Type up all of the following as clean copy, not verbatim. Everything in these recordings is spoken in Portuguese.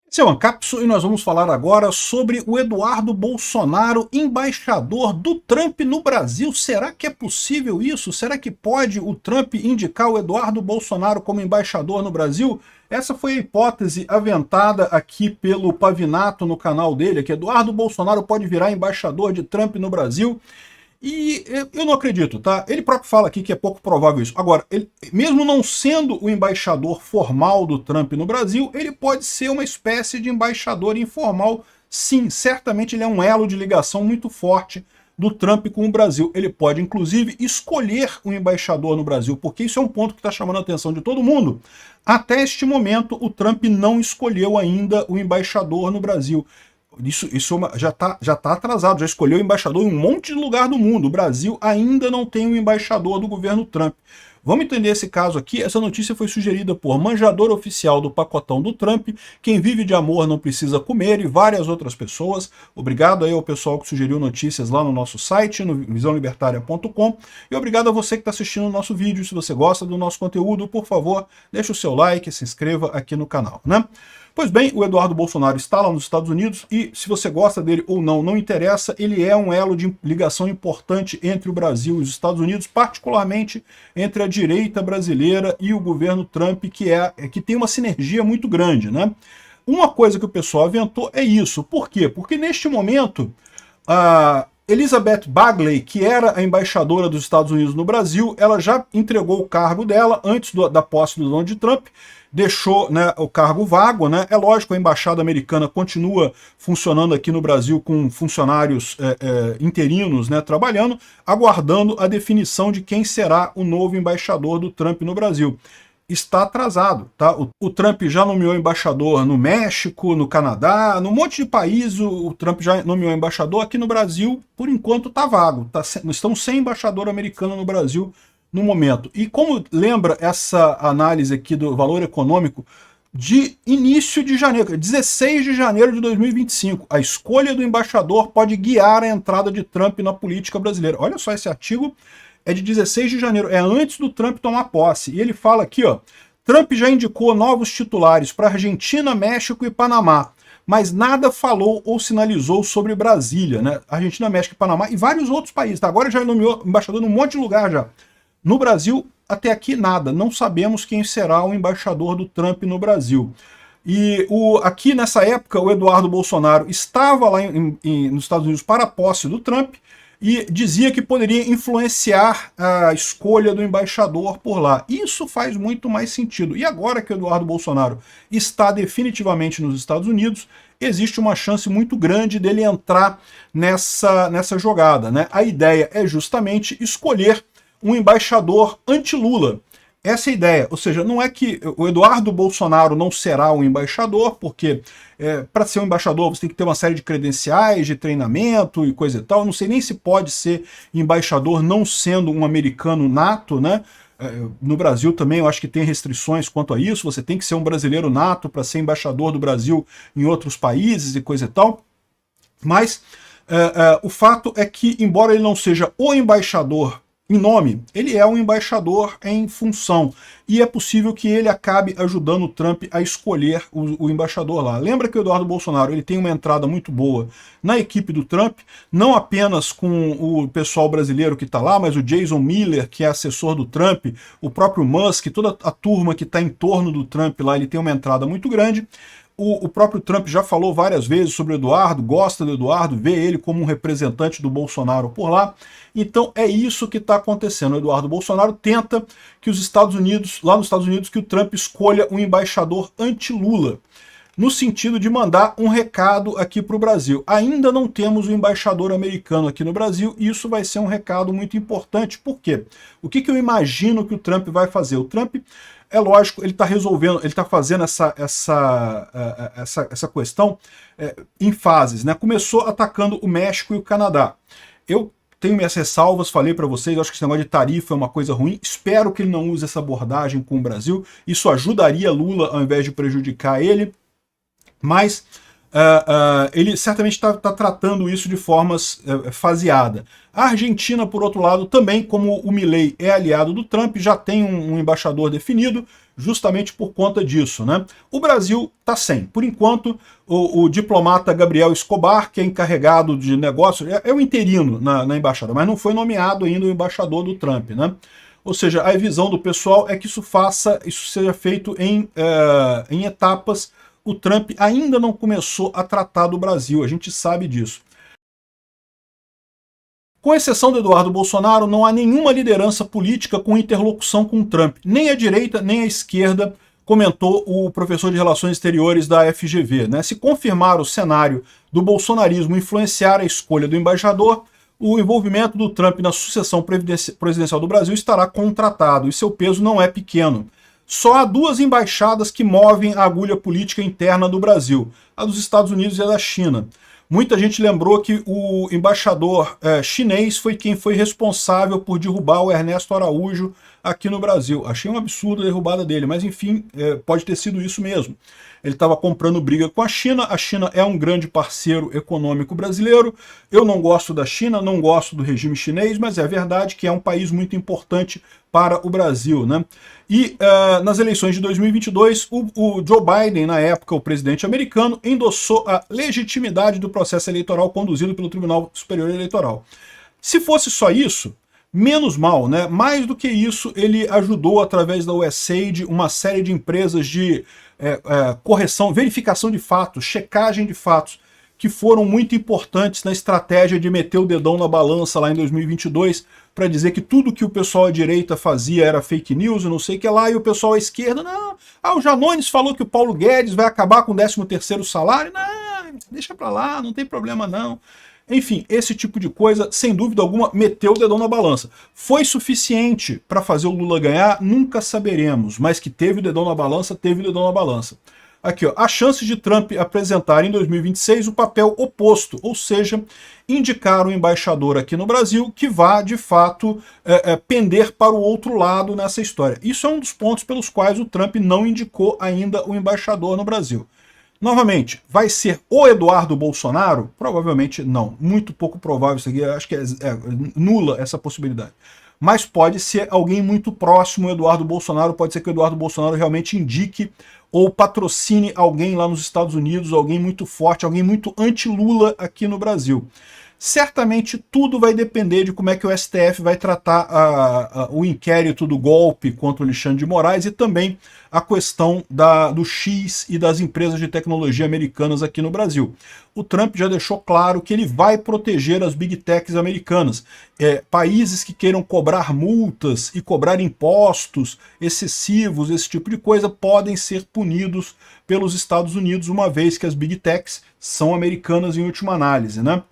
Esse é o Ancapso e nós vamos falar agora sobre o Eduardo Bolsonaro, embaixador do Trump no Brasil. Será que é possível isso? Será que pode o Trump indicar o Eduardo Bolsonaro como embaixador no Brasil? Essa foi a hipótese aventada aqui pelo Pavinato no canal dele, que Eduardo Bolsonaro pode virar embaixador de Trump no Brasil. E eu não acredito, tá? Ele próprio fala aqui que é pouco provável isso. Agora, ele, mesmo não sendo o embaixador formal do Trump no Brasil, ele pode ser uma espécie de embaixador informal, sim. Certamente ele é um elo de ligação muito forte do Trump com o Brasil. Ele pode, inclusive, escolher um embaixador no Brasil, porque isso é um ponto que está chamando a atenção de todo mundo. Até este momento, o Trump não escolheu ainda o embaixador no Brasil. Isso já tá atrasado, já escolheu embaixador em um monte de lugar do mundo. O Brasil ainda não tem um embaixador do governo Trump. Vamos entender esse caso aqui. Essa notícia foi sugerida por manjador oficial do pacotão do Trump, quem vive de amor não precisa comer e várias outras pessoas. Obrigado aí ao pessoal que sugeriu notícias lá no nosso site, no visãolibertaria.com. E obrigado a você que está assistindo o nosso vídeo. Se você gosta do nosso conteúdo, por favor, deixe o seu like e se inscreva aqui no canal, né? Pois bem, o Eduardo Bolsonaro está lá nos Estados Unidos e, se você gosta dele ou não, não interessa, ele é um elo de ligação importante entre o Brasil e os Estados Unidos, particularmente entre a direita brasileira e o governo Trump, que tem uma sinergia muito grande, né? Uma coisa que o pessoal aventou é isso. Por quê? Porque neste momento, a Elizabeth Bagley, que era a embaixadora dos Estados Unidos no Brasil, ela já entregou o cargo dela antes da posse do Donald Trump, deixou, né, o cargo vago, né? É lógico, a embaixada americana continua funcionando aqui no Brasil com funcionários interinos, né, trabalhando, aguardando a definição de quem será o novo embaixador do Trump no Brasil. Está atrasado, tá? O Trump já nomeou embaixador no México, no Canadá, num monte de país o Trump já nomeou embaixador. Aqui no Brasil, por enquanto, está vago. Estamos sem embaixador americano no Brasil no momento. E como lembra essa análise aqui do valor econômico, de início de janeiro, 16 de janeiro de 2025, a escolha do embaixador pode guiar a entrada de Trump na política brasileira. Olha só, esse artigo é de 16 de janeiro, é antes do Trump tomar posse. E ele fala aqui, ó, Trump já indicou novos titulares para Argentina, México e Panamá, mas nada falou ou sinalizou sobre Brasília, né? Argentina, México e Panamá e vários outros países. Tá? Agora já nomeou embaixador num monte de lugar já. No Brasil, até aqui nada. Não sabemos quem será o embaixador do Trump no Brasil. E aqui nessa época, o Eduardo Bolsonaro estava lá nos Estados Unidos para a posse do Trump e dizia que poderia influenciar a escolha do embaixador por lá. Isso faz muito mais sentido. E agora que o Eduardo Bolsonaro está definitivamente nos Estados Unidos, existe uma chance muito grande dele entrar nessa jogada, né? A ideia é justamente escolher um embaixador anti-Lula. Essa é a ideia. Ou seja, não é que o Eduardo Bolsonaro não será um embaixador, porque para ser um embaixador você tem que ter uma série de credenciais, de treinamento e coisa e tal. Eu não sei nem se pode ser embaixador não sendo um americano nato, né? No Brasil também eu acho que tem restrições quanto a isso. Você tem que ser um brasileiro nato para ser embaixador do Brasil em outros países e coisa e tal. Mas o fato é que, embora ele não seja o embaixador em nome, ele é um embaixador em função, e é possível que ele acabe ajudando o Trump a escolher o embaixador lá. Lembra que o Eduardo Bolsonaro ele tem uma entrada muito boa na equipe do Trump, não apenas com o pessoal brasileiro que está lá, mas o Jason Miller, que é assessor do Trump, o próprio Musk, toda a turma que está em torno do Trump lá, ele tem uma entrada muito grande. O próprio Trump já falou várias vezes sobre o Eduardo, gosta do Eduardo, vê ele como um representante do Bolsonaro por lá. Então é isso que está acontecendo. O Eduardo Bolsonaro tenta que os Estados Unidos, lá nos Estados Unidos, que o Trump escolha um embaixador anti-Lula, no sentido de mandar um recado aqui para o Brasil. Ainda não temos um embaixador americano aqui no Brasil, e isso vai ser um recado muito importante. Por quê? O que eu imagino que o Trump vai fazer? O Trump, é lógico, ele está resolvendo, ele está fazendo essa questão em fases, né? Começou atacando o México e o Canadá. Eu tenho minhas ressalvas, falei para vocês, acho que esse negócio de tarifa é uma coisa ruim, espero que ele não use essa abordagem com o Brasil, isso ajudaria Lula ao invés de prejudicar ele, mas ele certamente está tratando isso de formas faseada. A Argentina, por outro lado, também, como o Milei é aliado do Trump, já tem um embaixador definido, justamente por conta disso, né? O Brasil está sem. Por enquanto, o diplomata Gabriel Escobar, que é encarregado de negócios, é o interino na embaixada, mas não foi nomeado ainda o embaixador do Trump, né? Ou seja, a visão do pessoal é que isso seja feito em etapas. O Trump ainda não começou a tratar do Brasil, a gente sabe disso. Com exceção do Eduardo Bolsonaro, não há nenhuma liderança política com interlocução com o Trump. Nem a direita, nem a esquerda, comentou o professor de Relações Exteriores da FGV. Né? Se confirmar o cenário do bolsonarismo influenciar a escolha do embaixador, o envolvimento do Trump na sucessão presidencial do Brasil estará contratado, e seu peso não é pequeno. Só há duas embaixadas que movem a agulha política interna do Brasil, a dos Estados Unidos e a da China. Muita gente lembrou que o embaixador chinês foi quem foi responsável por derrubar o Ernesto Araújo aqui no Brasil. Achei um absurdo a derrubada dele, mas enfim, pode ter sido isso mesmo. Ele estava comprando briga com a China é um grande parceiro econômico brasileiro. Eu não gosto da China, não gosto do regime chinês, mas é verdade que é um país muito importante para o Brasil, né? E nas eleições de 2022, o Joe Biden, na época o presidente americano, endossou a legitimidade do processo eleitoral conduzido pelo Tribunal Superior Eleitoral. Se fosse só isso, menos mal, né? Mais do que isso, ele ajudou, através da USAID, uma série de empresas de correção, verificação de fatos, checagem de fatos, que foram muito importantes na estratégia de meter o dedão na balança lá em 2022, para dizer que tudo que o pessoal à direita fazia era fake news e não sei o que lá, e o pessoal à esquerda, não, o Janones falou que o Paulo Guedes vai acabar com o 13º salário, não, deixa pra lá, não tem problema não. Enfim, esse tipo de coisa, sem dúvida alguma, meteu o dedão na balança. Foi suficiente para fazer o Lula ganhar? Nunca saberemos, mas que teve o dedão na balança, teve o dedão na balança. Aqui, ó, a chance de Trump apresentar em 2026 o papel oposto, ou seja, indicar um embaixador aqui no Brasil que vá, de fato, pender para o outro lado nessa história. Isso é um dos pontos pelos quais o Trump não indicou ainda o embaixador no Brasil. Novamente, vai ser o Eduardo Bolsonaro? Provavelmente não. Muito pouco provável isso aqui, acho que é nula essa possibilidade. Mas pode ser alguém muito próximo ao Eduardo Bolsonaro, pode ser que o Eduardo Bolsonaro realmente indique ou patrocine alguém lá nos Estados Unidos, alguém muito forte, alguém muito anti-Lula aqui no Brasil. Certamente tudo vai depender de como é que o STF vai tratar o inquérito do golpe contra o Alexandre de Moraes e também a questão do X e das empresas de tecnologia americanas aqui no Brasil. O Trump já deixou claro que ele vai proteger as big techs americanas. Países que queiram cobrar multas e cobrar impostos excessivos, esse tipo de coisa, podem ser punidos pelos Estados Unidos, uma vez que as big techs são americanas em última análise, né?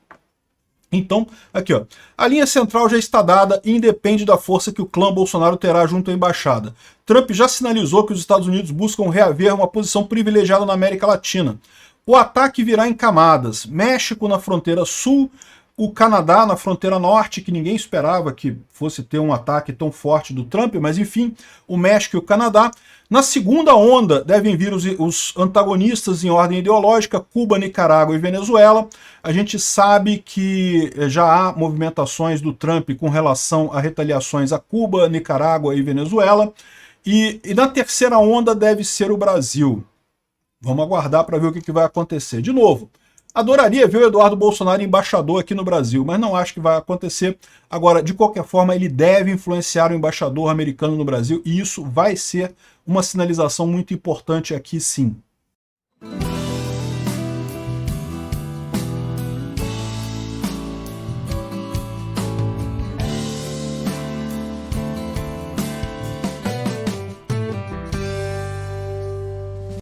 Então, aqui ó, a linha central já está dada e independe da força que o clã Bolsonaro terá junto à embaixada. Trump já sinalizou que os Estados Unidos buscam reaver uma posição privilegiada na América Latina. O ataque virá em camadas. México na fronteira sul, o Canadá na fronteira norte, que ninguém esperava que fosse ter um ataque tão forte do Trump, mas enfim, o México e o Canadá. Na segunda onda devem vir os antagonistas em ordem ideológica, Cuba, Nicarágua e Venezuela. A gente sabe que já há movimentações do Trump com relação a retaliações a Cuba, Nicarágua e Venezuela. E na terceira onda deve ser o Brasil. Vamos aguardar para ver o que vai acontecer. De novo, adoraria ver o Eduardo Bolsonaro embaixador aqui no Brasil, mas não acho que vai acontecer. Agora, de qualquer forma, ele deve influenciar o embaixador americano no Brasil, e isso vai ser uma sinalização muito importante aqui, sim.